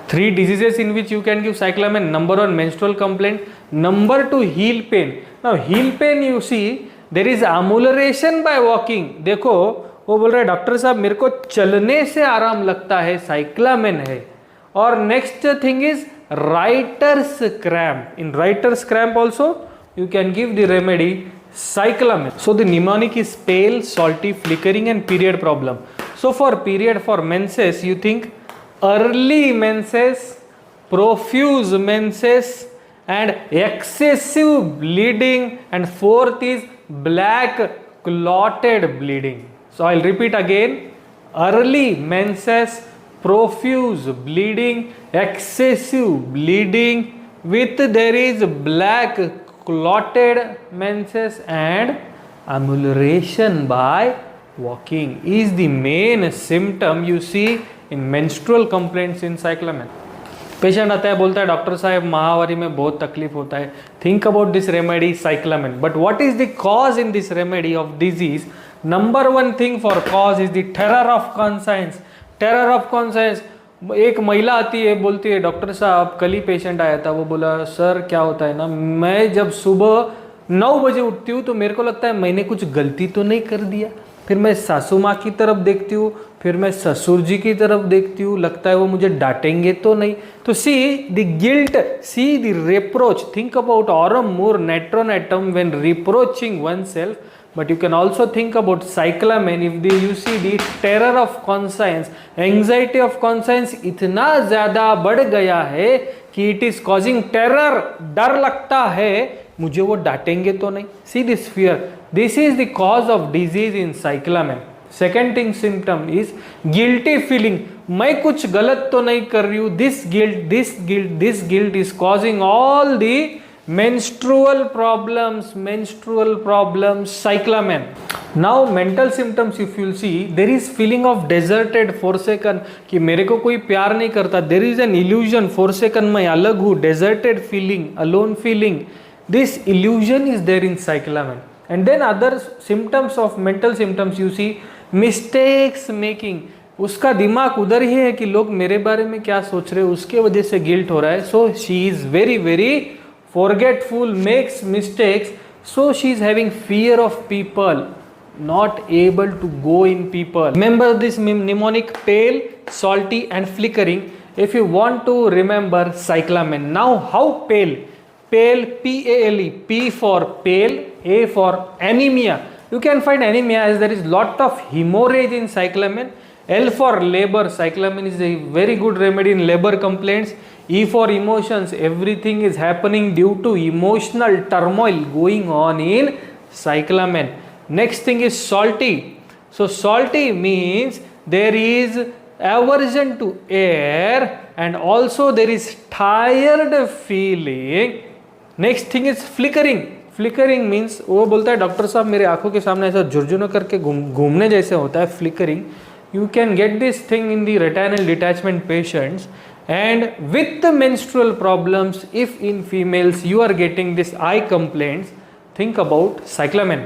Three diseases in which you can give cyclamen. Number one, menstrual complaint. Number two, heel pain. Now heel pain you see there is amelioration by walking. देखो वो बोल रहा है doctor साहब मेरे को चलने से आराम लगता है, साइक्लामेन है. और next thing is writers cramp. In writers cramp also you can give the remedy cyclamen. So the mnemonic is pale, salty, flickering and period problem. So for period, for menses, you think early menses, profuse menses and excessive bleeding, and fourth is black clotted bleeding. So I'll repeat again: early menses, profuse bleeding, excessive bleeding with there is black clotted menses and amelioration by walking is the main symptom you see in menstrual complaints in cyclamen. Patient आता है बोलता है doctor साहब माहवारी में बहुत तकलीफ होता है. Think about this remedy cyclamen. But what is the cause in this remedy of disease? Number one thing for cause is the terror of conscience. Terror of conscience. एक महिला आती है बोलती है डॉक्टर साहब कल ही पेशेंट आया था, वो बोला सर क्या होता है ना, मैं जब सुबह 9 बजे उठती हूँ तो मेरे को लगता है मैंने कुछ गलती तो नहीं कर दिया. फिर मैं सासू माँ की तरफ देखती हूँ, फिर मैं ससुर जी की तरफ देखती हूँ, लगता है वो मुझे डांटेंगे तो नहीं. तो see the guilt, see the reproach. Think about aurum mur natronatum when reproaching one self. But you can also think about cyclamen if you see the terror of conscience, anxiety of conscience इतना ज़्यादा बढ़ गया है कि it is causing terror. डर लगता है मुझे वो डांटेंगे तो नहीं. See this fear. This is the cause of disease in cyclamen. Second thing symptom is guilty feeling. मैं कुछ गलत तो नहीं कर रही हूँ. This guilt is causing all the menstrual problems, cyclamen. Now mental symptoms if you'll see, there is feeling of deserted, forsaken, कि मेरे को कोई प्यार नहीं करता. There is an illusion, forsaken, मैं अलग हूँ, deserted feeling, alone feeling. This illusion is there in cyclamen. And then other symptoms of mental symptoms you see, mistakes making. उसका दिमाग उधर ही है कि लोग मेरे बारे में क्या सोच रहे हैं, उसके वजह से गिल्ट हो रहा है. So she is very forgetful, makes mistakes, so she is having fear of people, not able to go in people. Remember this mnemonic: pale, salty and flickering if you want to remember cyclamen. Now how pale? Pale, P-A-L-E, P for pale, A for anemia. You can find anemia as there is lot of hemorrhage in cyclamen. L for labor, cyclamen is a very good remedy in labor complaints. E for emotions, everything is happening due to emotional turmoil going on in cyclamen. Next thing is salty. So salty means there is aversion to air and also there is tired feeling. Next thing is flickering. Flickering means वो बोलता है doctor साहब मेरे आंखों के सामने ऐसा झुरझुर करके घूमने जैसे होता है, flickering. You can get this thing in the retinal detachment patients. And with the menstrual problems, if in females you are getting this eye complaints, think about cyclamen.